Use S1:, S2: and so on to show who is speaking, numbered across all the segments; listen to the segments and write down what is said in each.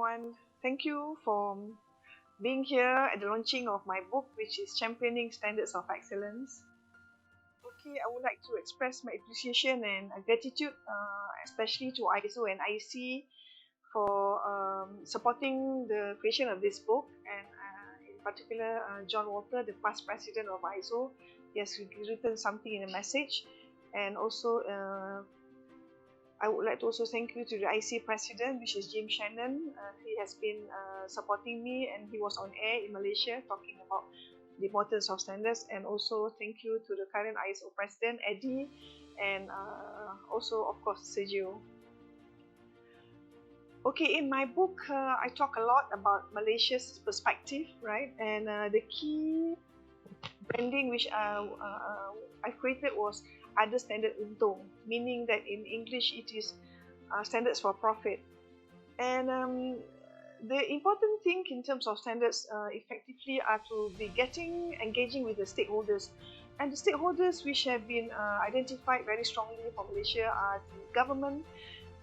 S1: everyone. Thank you for being here at the launching of my book, which is Championing Standards of Excellence. Okay, I would like to express my appreciation and gratitude, especially to ISO and IC for supporting the creation of this book, and in particular John Walter, the past president of ISO. He has written something in a message, and also I would like to also thank you to the IC president, which is James Shannon. He has been supporting me, and he was on air in Malaysia talking about the importance of standards. And also thank you to the current ISO president, Eddie, and also of course Sergio. Okay, in my book, I talk a lot about Malaysia's perspective, right? And the key branding which I created was Ada Standard Untung, meaning that in English it is standards for profit. And the important thing in terms of standards effectively are to be engaging with the stakeholders. And the stakeholders which have been identified very strongly for Malaysia are the government,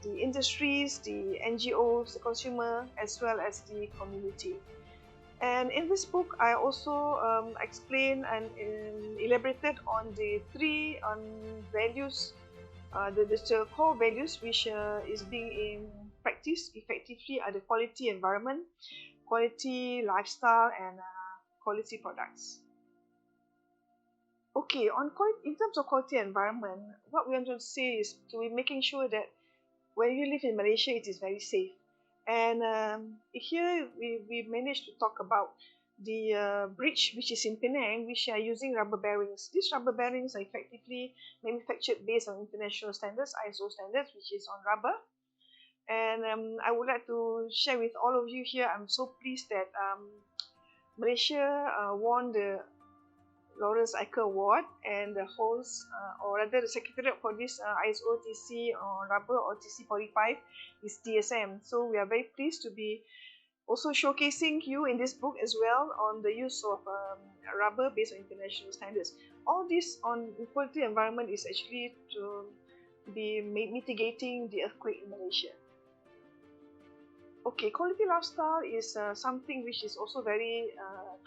S1: the industries, the NGOs, the consumer, as well as the community. And in this book, I also explain and elaborated on the three values, the core values which is being in practice effectively are the quality environment, quality lifestyle, and quality products. Okay, in terms of quality environment, what we want to say is to be making sure that when you live in Malaysia, it is very safe. And here we managed to talk about the bridge which is in Penang, which are using rubber bearings. These rubber bearings are effectively manufactured based on international standards, ISO standards, which is on rubber. And I would like to share with all of you here, I'm so pleased that Malaysia won the Lawrence Iker Award, and the host, or rather the secretariat for this ISO TC on rubber or TC 45 is DSM. So we are very pleased to be also showcasing you in this book as well on the use of rubber based on international standards. All this on quality environment is actually to be mitigating the earthquake in Malaysia. Okay, quality lifestyle is something which is also very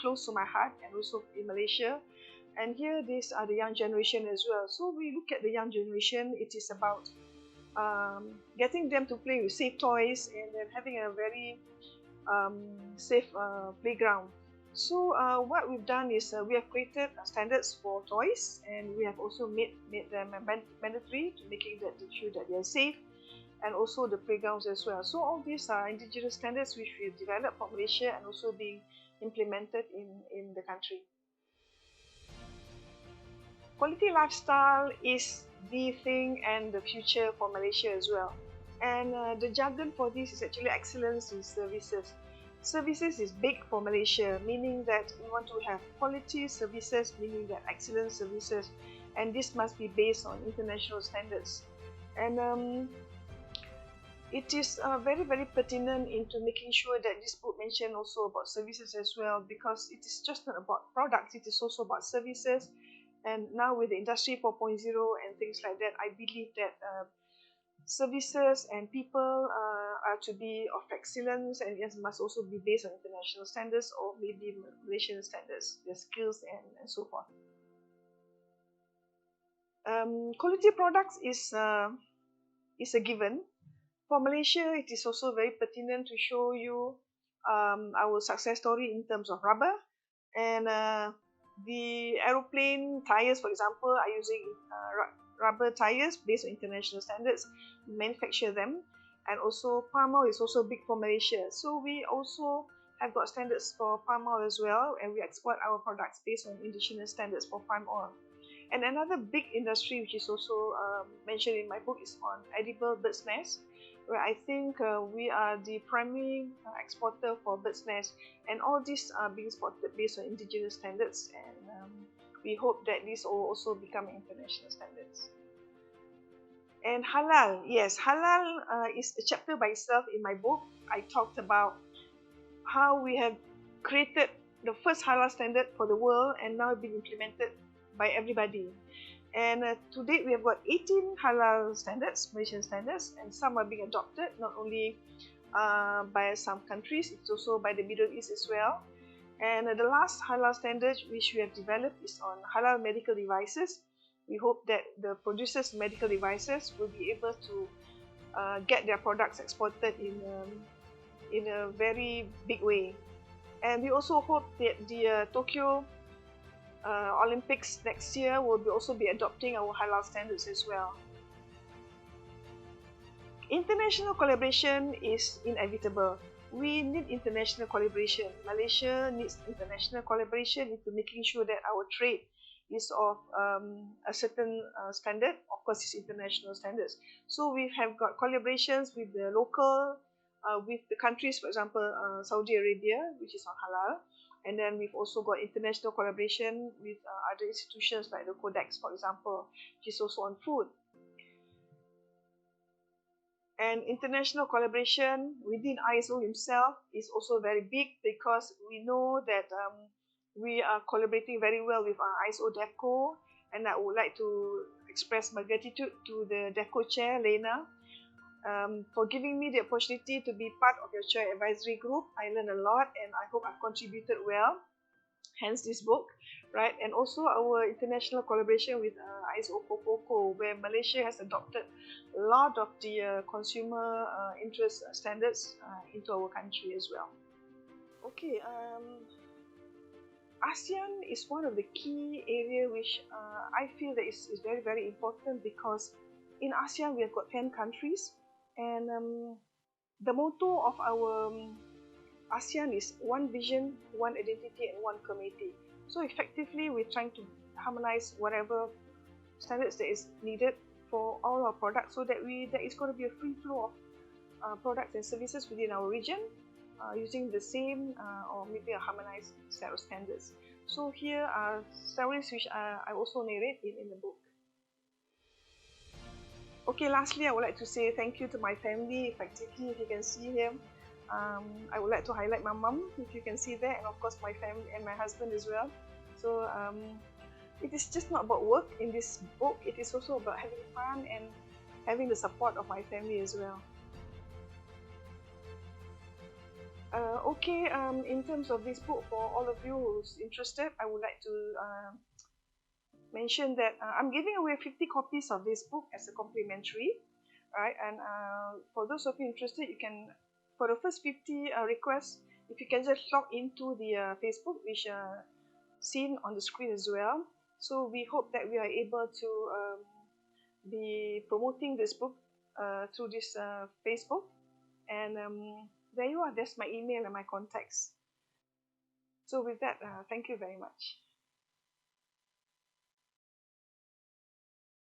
S1: close to my heart, and also in Malaysia. And here, these are the young generation as well. So we look at the young generation, it is about getting them to play with safe toys and then having a very safe playground. So what we've done is we have created standards for toys, and we have also made them mandatory to making sure that they are safe, and also the playgrounds as well. So all these are indigenous standards which we've developed for Malaysia and also being implemented in the country. Quality lifestyle is the thing and the future for Malaysia as well. And the jargon for this is actually excellence in services. Services is big for Malaysia, meaning that we want to have quality services, meaning that excellent services, and this must be based on international standards. And it is very, very pertinent into making sure that this book mentioned also about services as well, because it is just not about products, it is also about services. And now with the Industry 4.0 and things like that, I believe that services and people are to be of excellence, and it must also be based on international standards or maybe Malaysian standards, their skills and so forth. Quality products is a given. For Malaysia, it is also very pertinent to show you our success story in terms of rubber. And the aeroplane tires, for example, are using rubber tires based on international standards. We manufacture them. And also palm oil is also big for Malaysia. So we also have got standards for palm oil as well, and we export our products based on indigenous standards for palm oil. And another big industry which is also mentioned in my book is on edible bird's nest, where I think we are the primary exporter for bird's nest, and all these are being exported based on indigenous standards, and we hope that this will also become international standards. And halal, yes, halal is a chapter by itself in my book. I talked about how we have created the first halal standard for the world, and now being implemented by everybody. And to date, we have got 18 halal standards, Malaysian standards, and some are being adopted not only by some countries. It's also by the Middle East as well. And the last halal standard which we have developed is on halal medical devices. We hope that the producers of medical devices will be able to get their products exported in a very big way. And we also hope that the Tokyo Olympics next year will also be adopting our halal standards as well. International collaboration is inevitable. We need international collaboration. Malaysia needs international collaboration into making sure that our trade is of a certain standard. Of course, it's international standards. So we have got collaborations with the local, with the countries, for example, Saudi Arabia, which is on halal. And then we've also got international collaboration with other institutions like the Codex, for example, which is also on food. And international collaboration within ISO himself is also very big, because we know that we are collaborating very well with ISO DEVCO, and I would like to express my gratitude to the DEVCO chair, Lena, for giving me the opportunity to be part of your chair advisory group. I learned a lot, and I hope I've contributed well, hence this book, right? And also our international collaboration with ISO FASc, where Malaysia has adopted a lot of the consumer interest standards into our country as well. Okay, ASEAN is one of the key areas which I feel that is very, very important, because in ASEAN we have got 10 countries, and the motto of our ASEAN is one vision, one identity, and one community. So effectively, we're trying to harmonize whatever standards that is needed for all our products, so that there is going to be a free flow of products and services within our region, using the same or maybe a harmonized set of standards. So here are stories which I also narrate in the book. Okay, lastly, I would like to say thank you to my family, effectively, if you can see here. I would like to highlight my mum, if you can see there, and of course my family and my husband as well. So it is just not about work in this book, it is also about having fun and having the support of my family as well. Okay, in terms of this book, for all of you who's interested, I would like to mention that I'm giving away 50 copies of this book as a complimentary, right? And for those of you interested, you can, for the first 50 requests, if you can just log into the Facebook, which seen on the screen as well. So we hope that we are able to be promoting this book through this Facebook. And there you are, that's my email and my contacts. So with that, thank you very much.